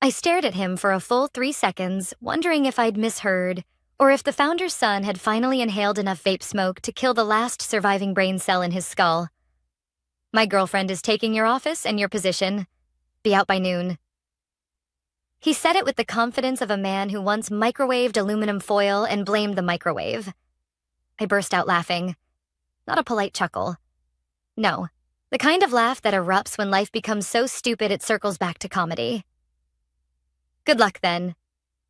I stared at him for a full 3 seconds, wondering if I'd misheard, or if the founder's son had finally inhaled enough vape smoke to kill the last surviving brain cell in his skull. My girlfriend is taking your office and your position. Be out by noon. He said it with the confidence of a man who once microwaved aluminum foil and blamed the microwave. I burst out laughing. Not a polite chuckle. No, the kind of laugh that erupts when life becomes so stupid it circles back to comedy. Good luck, then,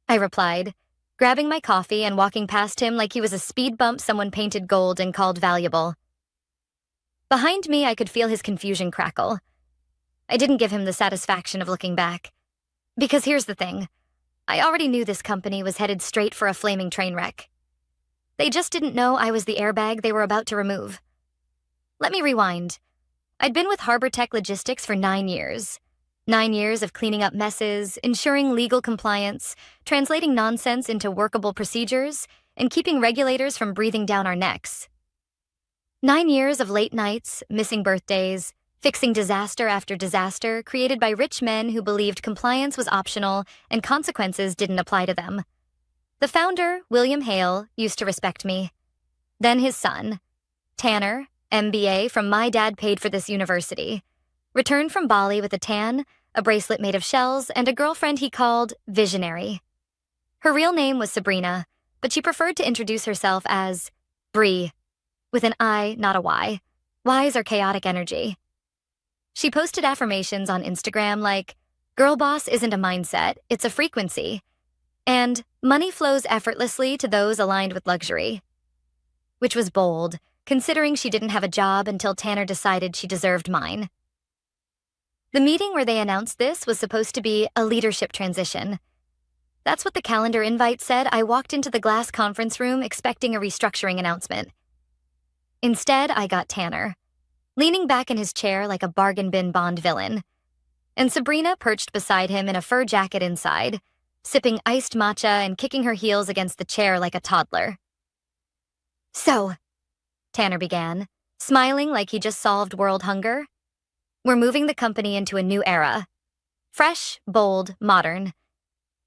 I replied, grabbing my coffee and walking past him like he was a speed bump someone painted gold and called valuable. Behind me, I could feel his confusion crackle. I didn't give him the satisfaction of looking back. Because here's the thing. I already knew this company was headed straight for a flaming train wreck. They just didn't know I was the airbag they were about to remove. Let me rewind. I'd been with Harbor Tech Logistics for 9 years. 9 years of cleaning up messes, ensuring legal compliance, translating nonsense into workable procedures, and keeping regulators from breathing down our necks. 9 years of late nights, missing birthdays, fixing disaster after disaster created by rich men who believed compliance was optional and consequences didn't apply to them. The founder, William Hale, used to respect me. Then his son, Tanner, MBA from My Dad Paid for This University, returned from Bali with a tan, a bracelet made of shells, and a girlfriend he called Visionary. Her real name was Sabrina, but she preferred to introduce herself as Bree, with an I, not a Y. Y's are chaotic energy. She posted affirmations on Instagram like, "Girl boss isn't a mindset, it's a frequency," and "Money flows effortlessly to those aligned with luxury," which was bold, considering she didn't have a job until Tanner decided she deserved mine. The meeting where they announced this was supposed to be a leadership transition. That's what the calendar invite said. I walked into the glass conference room expecting a restructuring announcement. Instead, I got Tanner, leaning back in his chair like a bargain bin Bond villain, and Sabrina perched beside him in a fur jacket inside, sipping iced matcha and kicking her heels against the chair like a toddler. "So," Tanner began, smiling like he just solved world hunger, "we're moving the company into a new era. Fresh, bold, modern.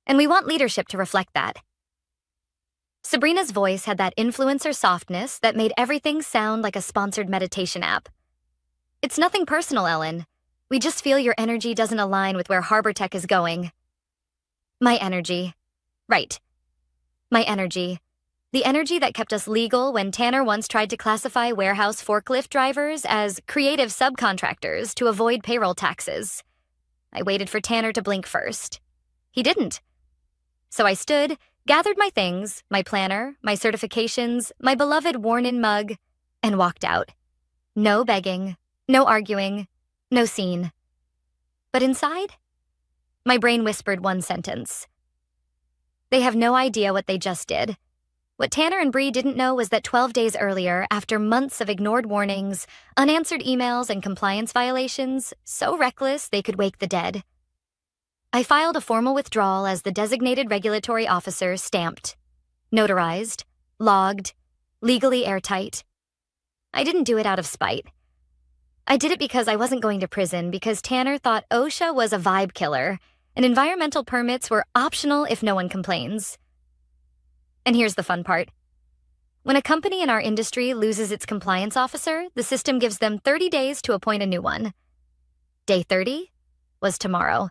And we want leadership to reflect that." Sabrina's voice had that influencer softness that made everything sound like a sponsored meditation app. "It's nothing personal, Ellen. We just feel your energy doesn't align with where Harbor Tech is going." My energy. Right. My energy. The energy that kept us legal when Tanner once tried to classify warehouse forklift drivers as creative subcontractors to avoid payroll taxes. I waited for Tanner to blink first. He didn't. So I stood, gathered my things, my planner, my certifications, my beloved worn-in mug, and walked out. No begging, no arguing, no scene. But inside, my brain whispered one sentence. They have no idea what they just did. What Tanner and Bree didn't know was that 12 days earlier, after months of ignored warnings, unanswered emails, and compliance violations, so reckless they could wake the dead. I filed a formal withdrawal as the designated regulatory officer stamped, notarized, logged, legally airtight. I didn't do it out of spite. I did it because I wasn't going to prison because Tanner thought OSHA was a vibe killer and environmental permits were optional if no one complains. And here's the fun part. When a company in our industry loses its compliance officer, the system gives them 30 days to appoint a new one. Day 30 was tomorrow.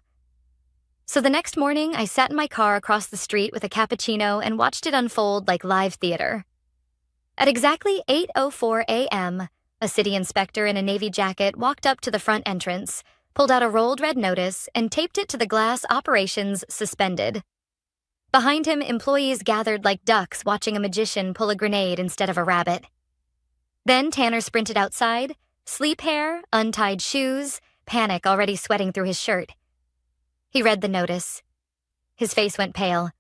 So the next morning, I sat in my car across the street with a cappuccino and watched it unfold like live theater. At exactly 8:04 a.m., a city inspector in a navy jacket walked up to the front entrance, pulled out a rolled red notice, and taped it to the glass "Operations Suspended." Behind him, employees gathered like ducks watching a magician pull a grenade instead of a rabbit. Then Tanner sprinted outside, sleep hair, untied shoes, panic already sweating through his shirt. He read the notice. His face went pale.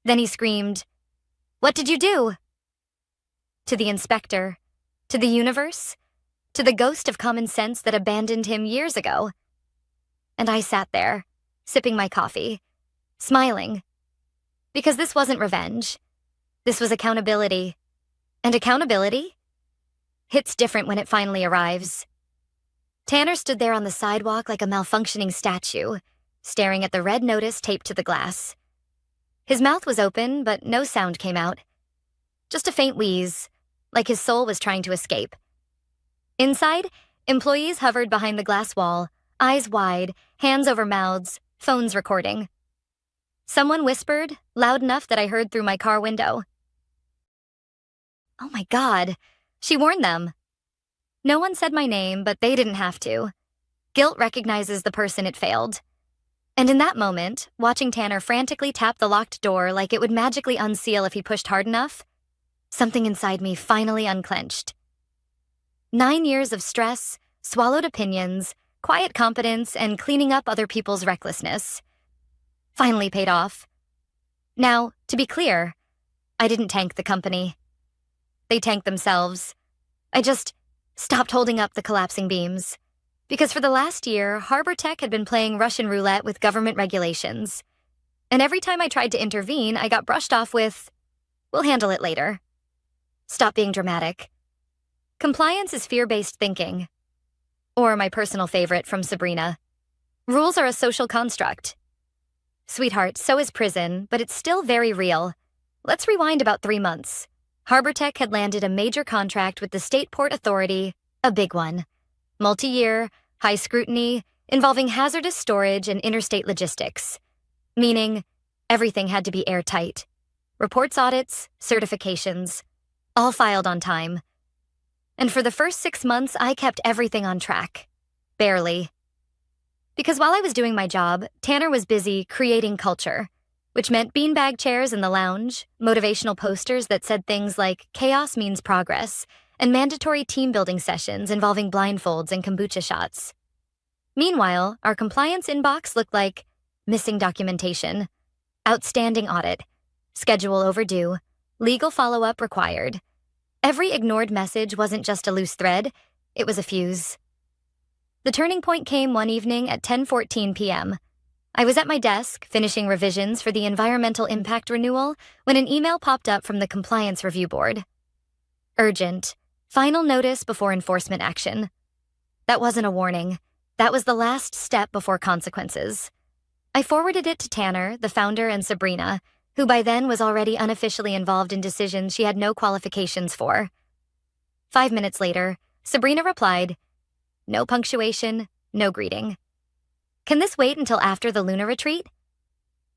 Then he screamed, "What did you do?" To the inspector, to the universe, to the ghost of common sense that abandoned him years ago. And I sat there, sipping my coffee, smiling. Because this wasn't revenge. This was accountability. And accountability hits different when it finally arrives. Tanner stood there on the sidewalk like a malfunctioning statue, staring at the red notice taped to the glass. His mouth was open, but no sound came out. Just a faint wheeze, like his soul was trying to escape. Inside, employees hovered behind the glass wall, eyes wide, hands over mouths, phones recording. Someone whispered, loud enough that I heard through my car window. Oh my God, she warned them. No one said my name, but they didn't have to. Guilt recognizes the person it failed. And in that moment, watching Tanner frantically tap the locked door like it would magically unseal if he pushed hard enough, something inside me finally unclenched. 9 years of stress, swallowed opinions, quiet competence, and cleaning up other people's recklessness finally paid off. Now, to be clear, I didn't tank the company. They tanked themselves. I just stopped holding up the collapsing beams. Because for the last year, Harbor Tech had been playing Russian roulette with government regulations. And every time I tried to intervene, I got brushed off with, "We'll handle it later." Stop being dramatic. Compliance is fear-based thinking. Or my personal favorite from Sabrina. Rules are a social construct. Sweetheart, so is prison, but it's still very real. Let's rewind about 3 months. Harbor Tech had landed a major contract with the State Port Authority, a big one. Multi-year, high scrutiny, involving hazardous storage and interstate logistics. Meaning, everything had to be airtight. Reports, audits, certifications, all filed on time. And for the first 6 months, I kept everything on track. Barely. Because while I was doing my job, Tanner was busy creating culture, which meant beanbag chairs in the lounge, motivational posters that said things like chaos means progress, and mandatory team-building sessions involving blindfolds and kombucha shots. Meanwhile, our compliance inbox looked like missing documentation, outstanding audit, schedule overdue, legal follow-up required. Every ignored message wasn't just a loose thread, it was a fuse. The turning point came one evening at 10:14 p.m. I was at my desk, finishing revisions for the environmental impact renewal, when an email popped up from the Compliance Review Board. Urgent. Final notice before enforcement action. That wasn't a warning. That was the last step before consequences. I forwarded it to Tanner, the founder, and Sabrina, who by then was already unofficially involved in decisions she had no qualifications for. 5 minutes later, Sabrina replied, "No punctuation, no greeting. Can this wait until after the Luna retreat?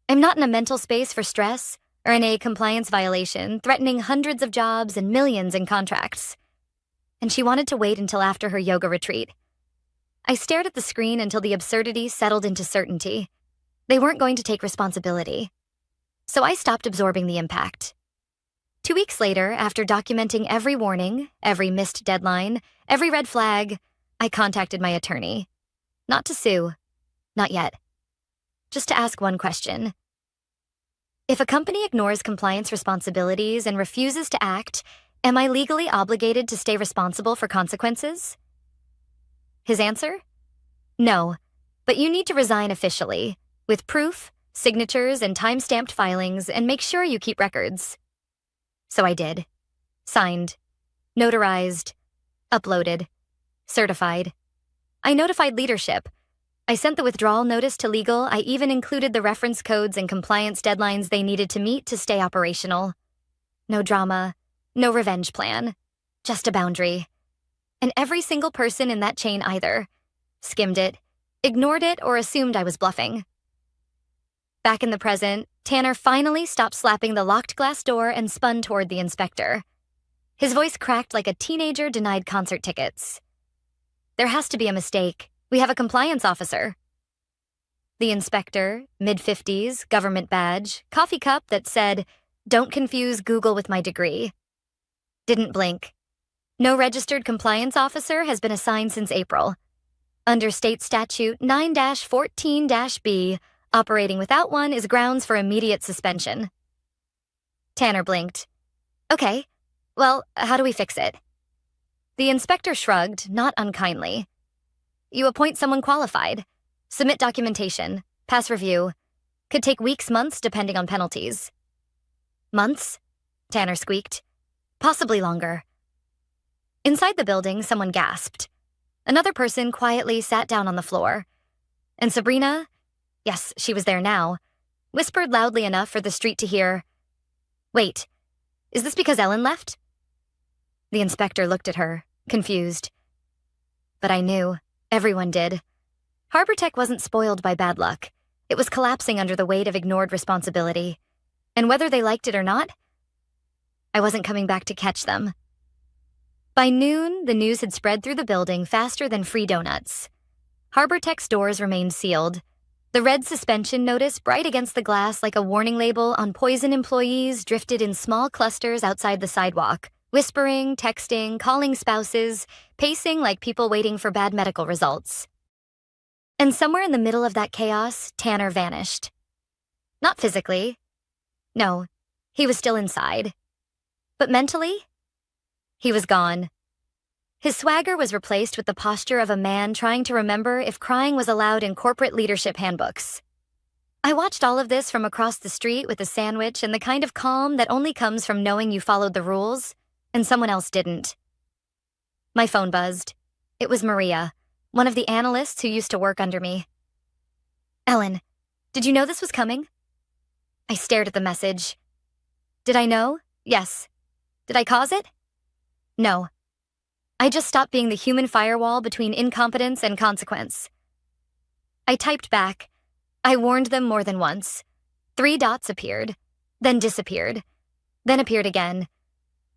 I'm not in a mental space for stress or in a compliance violation threatening hundreds of jobs and millions in contracts." And she wanted to wait until after her yoga retreat. I stared at the screen until the absurdity settled into certainty. They weren't going to take responsibility. So I stopped absorbing the impact. 2 weeks later, after documenting every warning, every missed deadline, every red flag, I contacted my attorney. Not to sue. Not yet. Just to ask one question. If a company ignores compliance responsibilities and refuses to act, am I legally obligated to stay responsible for consequences? His answer? No, but you need to resign officially, with proof, signatures, and time-stamped filings, and make sure you keep records. So I did. Signed. Notarized. Uploaded. Certified. I notified leadership. I sent the withdrawal notice to legal. I even included the reference codes and compliance deadlines they needed to meet to stay operational. No drama, no revenge plan, just a boundary. And every single person in that chain either skimmed it, ignored it, or assumed I was bluffing. Back in the present, Tanner finally stopped slapping the locked glass door and spun toward the inspector. His voice cracked like a teenager denied concert tickets. "There has to be a mistake. We have a compliance officer." The inspector, mid-50s, government badge, coffee cup that said, "Don't confuse Google with my degree," didn't blink. No registered compliance officer has been assigned since April. Under state statute 9-14-B, operating without one is grounds for immediate suspension. Tanner blinked. "Okay, well, how do we fix it?" The inspector shrugged, not unkindly. "You appoint someone qualified. Submit documentation. Pass review. Could take weeks, months, depending on penalties." "Months?" Tanner squeaked. "Possibly longer." Inside the building, someone gasped. Another person quietly sat down on the floor. And Sabrina, Yes, she was there now, whispered loudly enough for the street to hear. Wait, is this because Ellen left? The inspector looked at her, confused. But I knew. Everyone did. HarborTech wasn't spoiled by bad luck. It was collapsing under the weight of ignored responsibility. And whether they liked it or not, I wasn't coming back to catch them. By noon, the news had spread through the building faster than free donuts. HarborTech's doors remained sealed. The red suspension notice, bright against the glass like a warning label on poison employees, drifted in small clusters outside the sidewalk, whispering, texting, calling spouses, pacing like people waiting for bad medical results. And somewhere in the middle of that chaos, Tanner vanished. Not physically. No, he was still inside. But mentally, he was gone. His swagger was replaced with the posture of a man trying to remember if crying was allowed in corporate leadership handbooks. I watched all of this from across the street with a sandwich and the kind of calm that only comes from knowing you followed the rules, and someone else didn't. My phone buzzed. It was Maria, one of the analysts who used to work under me. Ellen, did you know this was coming? I stared at the message. Did I know? Yes. Did I cause it? No. I just stopped being the human firewall between incompetence and consequence. I typed back. I warned them more than once. 3 dots appeared, then disappeared, then appeared again.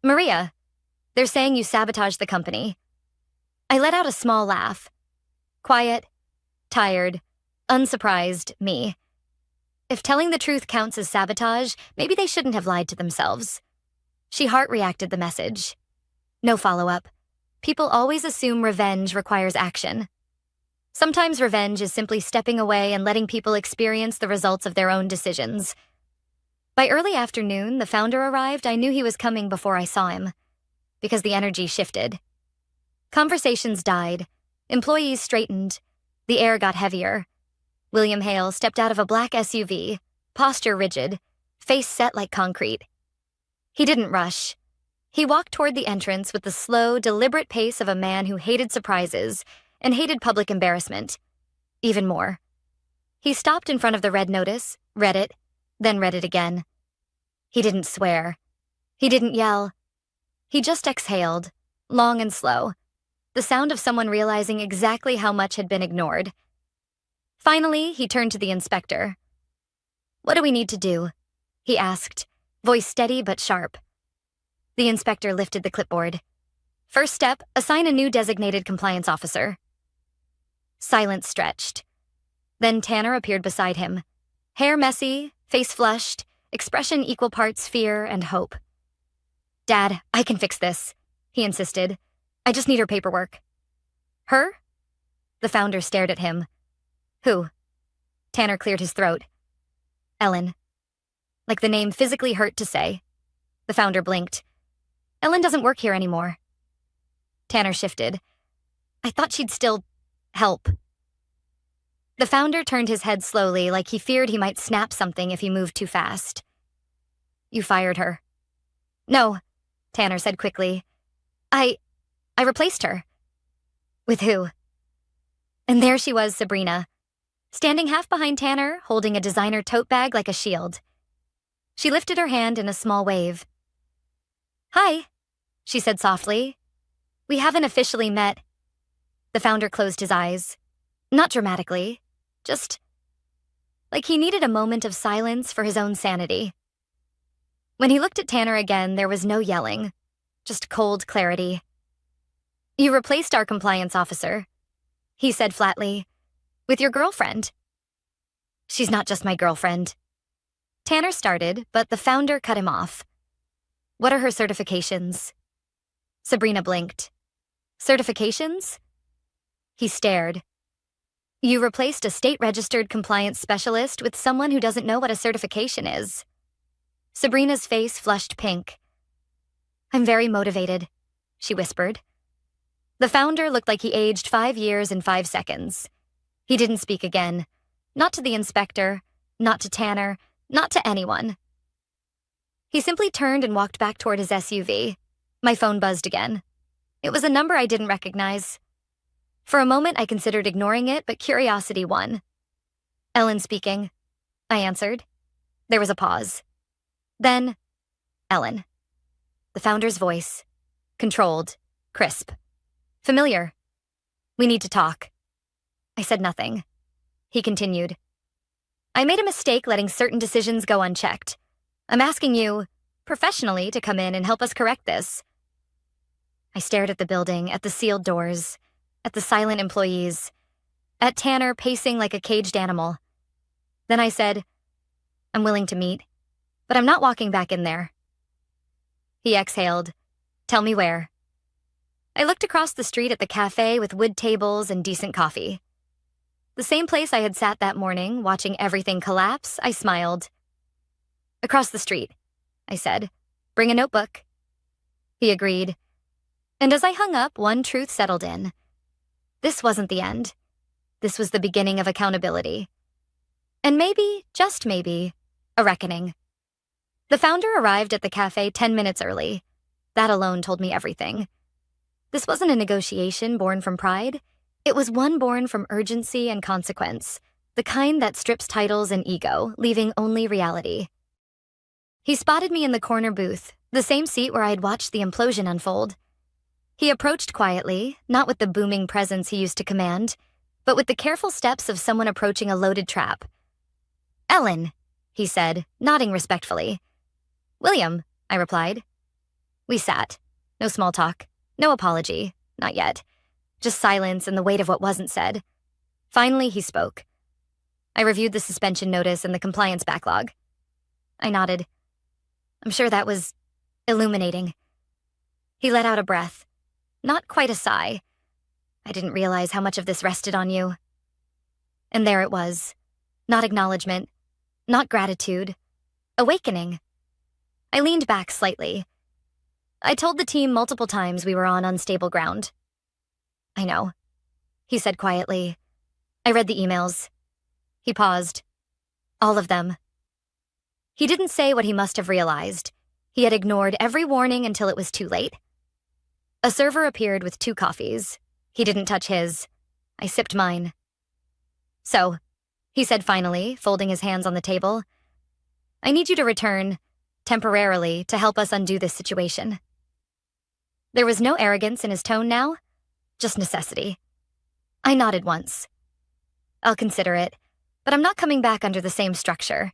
Maria, they're saying you sabotaged the company. I let out a small laugh. Quiet, tired, unsurprised me. If telling the truth counts as sabotage, maybe they shouldn't have lied to themselves. She heart-reacted the message. No follow-up. People always assume revenge requires action. Sometimes revenge is simply stepping away and letting people experience the results of their own decisions. By early afternoon, the founder arrived. I knew he was coming before I saw him, because the energy shifted. Conversations died. Employees straightened. The air got heavier. William Hale stepped out of a black SUV, posture rigid, face set like concrete. He didn't rush. He walked toward the entrance with the slow, deliberate pace of a man who hated surprises and hated public embarrassment. Even more. He stopped in front of the red notice, read it, then read it again. He didn't swear. He didn't yell. He just exhaled, long and slow, the sound of someone realizing exactly how much had been ignored. Finally, he turned to the inspector. What do we need to do? He asked, voice steady but sharp. The inspector lifted the clipboard. First step, assign a new designated compliance officer. Silence stretched. Then Tanner appeared beside him. Hair messy, face flushed, expression equal parts fear and hope. Dad, I can fix this, he insisted. I just need her paperwork. Her? The founder stared at him. Who? Tanner cleared his throat. Ellen. Like the name physically hurt to say. The founder blinked. Ellen doesn't work here anymore. Tanner shifted. I thought she'd still help. The founder turned his head slowly, like he feared he might snap something if he moved too fast. You fired her. No, Tanner said quickly. I replaced her. With who? And there she was, Sabrina, standing half behind Tanner, holding a designer tote bag like a shield. She lifted her hand in a small wave. Hi, she said softly. We haven't officially met. The founder closed his eyes. Not dramatically, just like he needed a moment of silence for his own sanity. When he looked at Tanner again, there was no yelling, just cold clarity. You replaced our compliance officer, he said flatly, with your girlfriend. She's not just my girlfriend. Tanner started, but the founder cut him off. What are her certifications? Sabrina blinked. Certifications? He stared. You replaced a state-registered compliance specialist with someone who doesn't know what a certification is. Sabrina's face flushed pink. I'm very motivated, she whispered. The founder looked like he aged 5 years in 5 seconds. He didn't speak again. Not to the inspector, not to Tanner, not to anyone. He simply turned and walked back toward his SUV. My phone buzzed again. It was a number I didn't recognize. For a moment, I considered ignoring it, but curiosity won. Ellen speaking, I answered. There was a pause. Then, Ellen. The founder's voice. Controlled. Crisp. Familiar. We need to talk. I said nothing. He continued. I made a mistake letting certain decisions go unchecked. I'm asking you, professionally, to come in and help us correct this. I stared at the building, at the sealed doors, at the silent employees, at Tanner pacing like a caged animal. Then I said, I'm willing to meet, but I'm not walking back in there. He exhaled. Tell me where. I looked across the street at the cafe with wood tables and decent coffee. The same place I had sat that morning, watching everything collapse, I smiled. Across the street, I said. Bring a notebook. He agreed. And as I hung up, one truth settled in. This wasn't the end. This was the beginning of accountability. And maybe, just maybe, a reckoning. The founder arrived at the cafe 10 minutes early. That alone told me everything. This wasn't a negotiation born from pride. It was one born from urgency and consequence, the kind that strips titles and ego, leaving only reality. He spotted me in the corner booth, the same seat where I had watched the implosion unfold. He approached quietly, not with the booming presence he used to command, but with the careful steps of someone approaching a loaded trap. Ellen, he said, nodding respectfully. William, I replied. We sat. No small talk. No apology. Not yet. Just silence and the weight of what wasn't said. Finally, he spoke. I reviewed the suspension notice and the compliance backlog. I nodded. I'm sure that was illuminating. He let out a breath. Not quite a sigh. I didn't realize how much of this rested on you. And there it was. Not acknowledgement. Not gratitude. Awakening. I leaned back slightly. I told the team multiple times we were on unstable ground. I know, he said quietly. I read the emails. He paused. All of them. He didn't say what he must have realized. He had ignored every warning until it was too late. A server appeared with 2 coffees. He didn't touch his. I sipped mine. So, he said finally, folding his hands on the table, I need you to return, temporarily, to help us undo this situation. There was no arrogance in his tone now, just necessity. I nodded once. I'll consider it, but I'm not coming back under the same structure.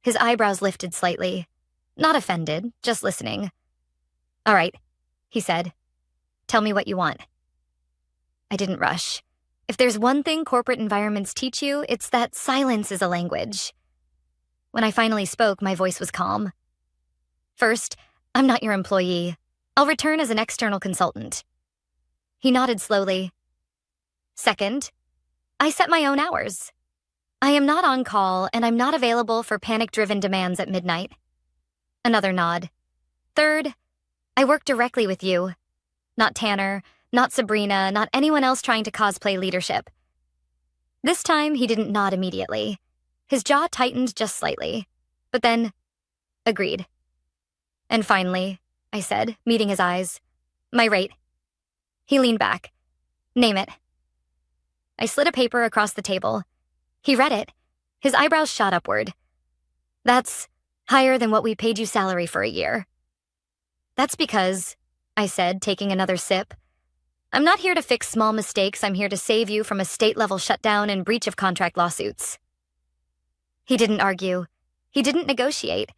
His eyebrows lifted slightly. Not offended, just listening. All right, he said. Tell me what you want. I didn't rush. If there's one thing corporate environments teach you, it's that silence is a language. When I finally spoke, my voice was calm. First, I'm not your employee. I'll return as an external consultant. He nodded slowly. Second, I set my own hours. I am not on call, and I'm not available for panic-driven demands at midnight. Another nod. Third, I work directly with you. Not Tanner, not Sabrina, not anyone else trying to cosplay leadership. This time, he didn't nod immediately. His jaw tightened just slightly, but then, agreed. And finally, I said, meeting his eyes, my rate. He leaned back. Name it. I slid a paper across the table. He read it. His eyebrows shot upward. That's higher than what we paid you salary for a year. That's because, I said, taking another sip, I'm not here to fix small mistakes. I'm here to save you from a state-level shutdown and breach of contract lawsuits. He didn't argue. He didn't negotiate.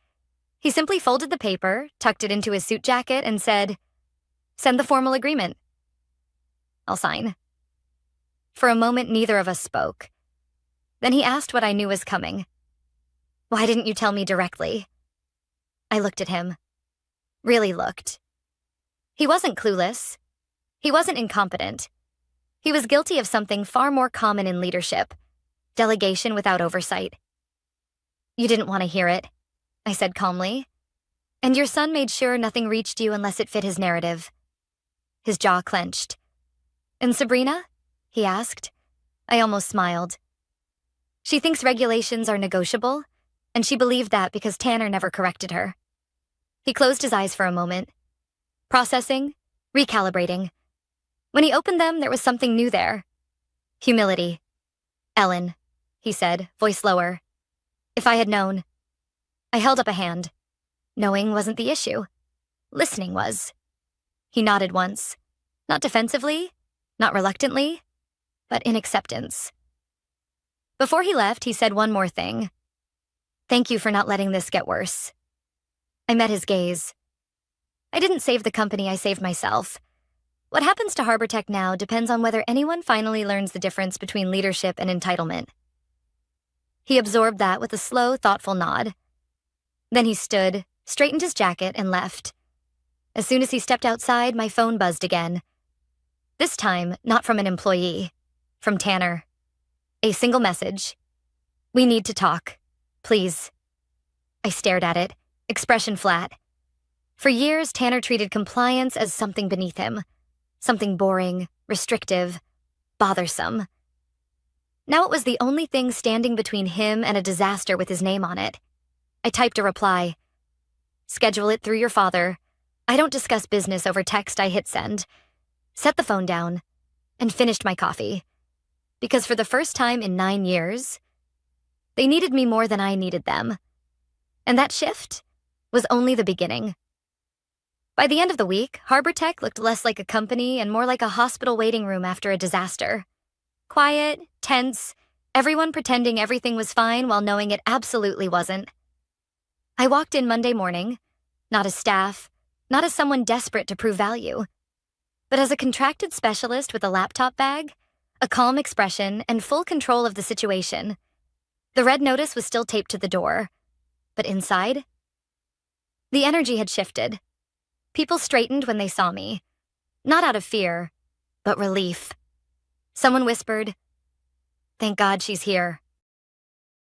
He simply folded the paper, tucked it into his suit jacket, and said, send the formal agreement. I'll sign. For a moment, neither of us spoke. Then he asked what I knew was coming. Why didn't you tell me directly? I looked at him. Really looked. He wasn't clueless. He wasn't incompetent. He was guilty of something far more common in leadership, delegation without oversight. You didn't want to hear it, I said calmly. And your son made sure nothing reached you unless it fit his narrative. His jaw clenched. And Sabrina? He asked. I almost smiled. She thinks regulations are negotiable, and she believed that because Tanner never corrected her. He closed his eyes for a moment. Processing, recalibrating. When he opened them, there was something new there. Humility. Ellen, he said, voice lower. If I had known. I held up a hand. Knowing wasn't the issue. Listening was. He nodded once. Not defensively, not reluctantly, but in acceptance. Before he left, he said one more thing. Thank you for not letting this get worse. I met his gaze. I didn't save the company, I saved myself. What happens to Harbor Tech now depends on whether anyone finally learns the difference between leadership and entitlement. He absorbed that with a slow, thoughtful nod. Then he stood, straightened his jacket, and left. As soon as he stepped outside, my phone buzzed again. This time, not from an employee. From Tanner. A single message. We need to talk. Please. I stared at it, expression flat. For years, Tanner treated compliance as something beneath him. Something boring, restrictive, bothersome. Now it was the only thing standing between him and a disaster with his name on it. I typed a reply. Schedule it through your father. I don't discuss business over text. I hit send. Set the phone down. And finished my coffee. Because for the first time in 9 years, they needed me more than I needed them. And that shift was only the beginning. By the end of the week, Harbor Tech looked less like a company and more like a hospital waiting room after a disaster. Quiet, tense, everyone pretending everything was fine while knowing it absolutely wasn't. I walked in Monday morning, not as staff, not as someone desperate to prove value, but as a contracted specialist with a laptop bag, a calm expression, and full control of the situation. The red notice was still taped to the door, but inside, the energy had shifted. People straightened when they saw me, not out of fear, but relief. Someone whispered, "Thank God she's here."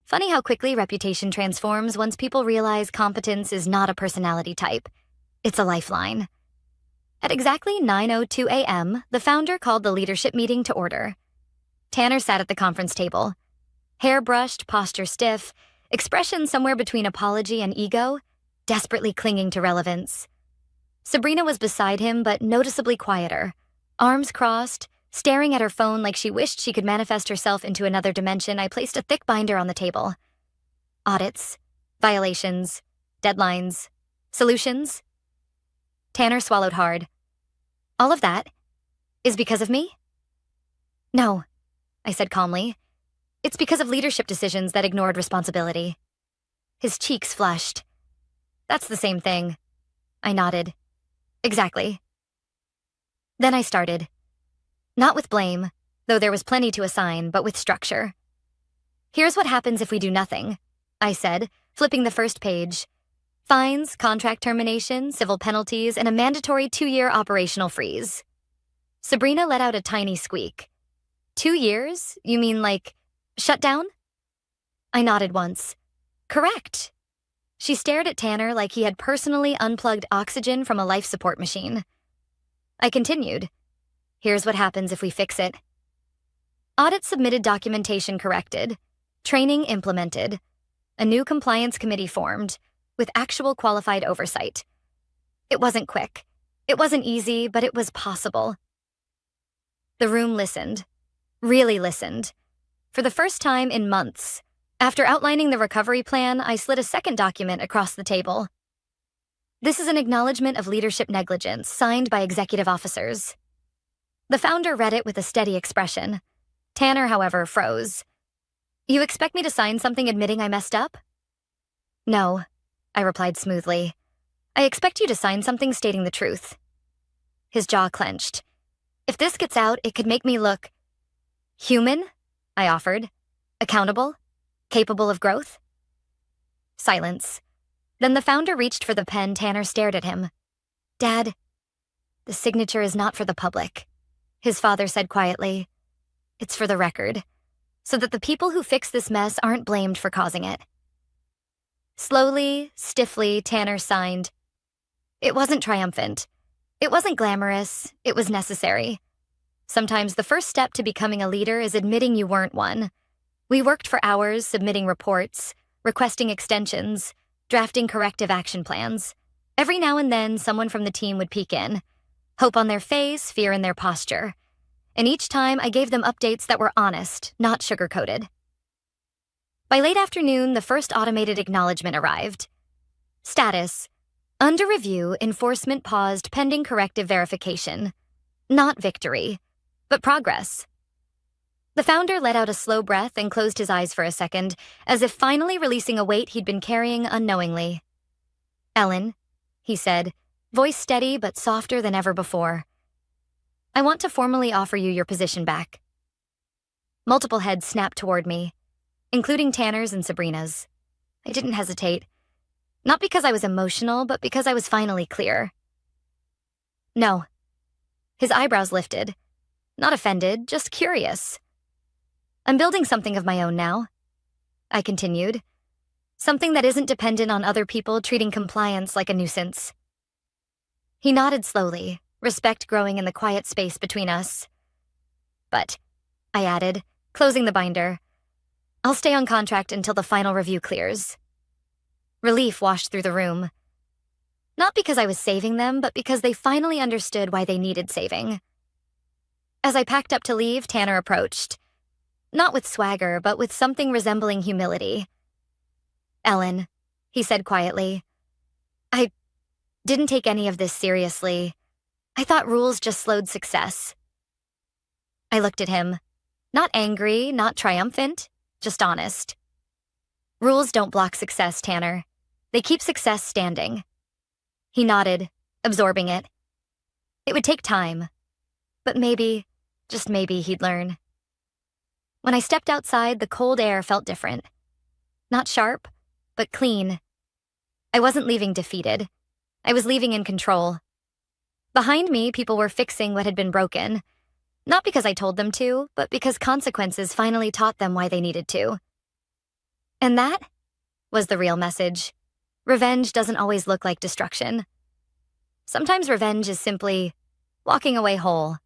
Funny how quickly reputation transforms once people realize competence is not a personality type. It's a lifeline. At exactly 9:02 a.m., the founder called the leadership meeting to order. Tanner sat at the conference table. Hair brushed, posture stiff, expression somewhere between apology and ego, desperately clinging to relevance. Sabrina was beside him, but noticeably quieter, arms crossed, staring at her phone like she wished she could manifest herself into another dimension. I placed a thick binder on the table. Audits, violations, deadlines, solutions. Tanner swallowed hard. All of that is because of me? No, I said calmly. It's because of leadership decisions that ignored responsibility. His cheeks flushed. That's the same thing. I nodded. Exactly. Then I started. Not with blame, though there was plenty to assign, but with structure. Here's what happens if we do nothing, I said, flipping the first page. Fines, contract termination, civil penalties, and a mandatory 2-year operational freeze. Sabrina let out a tiny squeak. 2 years? You mean like, shut down? I nodded once. Correct. She stared at Tanner like he had personally unplugged oxygen from a life support machine. I continued. Here's what happens if we fix it. Audit submitted, documentation corrected, training implemented, a new compliance committee formed, with actual qualified oversight. It wasn't quick. It wasn't easy, but it was possible. The room listened. Really listened. For the first time in months. After outlining the recovery plan, I slid a second document across the table. This is an acknowledgement of leadership negligence, signed by executive officers. The founder read it with a steady expression. Tanner, however, froze. You expect me to sign something admitting I messed up? No, I replied smoothly. I expect you to sign something stating the truth. His jaw clenched. If this gets out, it could make me look human, I offered. Accountable? Capable of growth? Silence. Then the founder reached for the pen. Tanner stared at him. Dad, the signature is not for the public, his father said quietly. It's for the record, so that the people who fix this mess aren't blamed for causing it. Slowly, stiffly, Tanner signed. It wasn't triumphant. It wasn't glamorous. It was necessary. Sometimes the first step to becoming a leader is admitting you weren't one. We worked for hours submitting reports, requesting extensions, drafting corrective action plans. Every now and then, someone from the team would peek in. Hope on their face, fear in their posture. And each time, I gave them updates that were honest, not sugar-coated. By late afternoon, the first automated acknowledgement arrived. Status: under review, enforcement paused pending corrective verification. Not victory, but progress. The founder let out a slow breath and closed his eyes for a second, as if finally releasing a weight he'd been carrying unknowingly. Ellen, he said, voice steady but softer than ever before. I want to formally offer you your position back. Multiple heads snapped toward me, including Tanner's and Sabrina's. I didn't hesitate. Not because I was emotional, but because I was finally clear. No. His eyebrows lifted. Not offended, just curious. I'm building something of my own now, I continued. Something that isn't dependent on other people treating compliance like a nuisance. He nodded slowly, respect growing in the quiet space between us. But, I added, closing the binder, I'll stay on contract until the final review clears. Relief washed through the room. Not because I was saving them, but because they finally understood why they needed saving. As I packed up to leave, Tanner approached. Not with swagger, but with something resembling humility. Ellen, he said quietly, I didn't take any of this seriously. I thought rules just slowed success. I looked at him. Not angry, not triumphant, just honest. Rules don't block success, Tanner. They keep success standing. He nodded, absorbing it. It would take time, but maybe, just maybe, he'd learn. When I stepped outside, the cold air felt different. Not sharp, but clean. I wasn't leaving defeated. I was leaving in control. Behind me, people were fixing what had been broken. Not because I told them to, but because consequences finally taught them why they needed to. And that was the real message. Revenge doesn't always look like destruction. Sometimes revenge is simply walking away whole.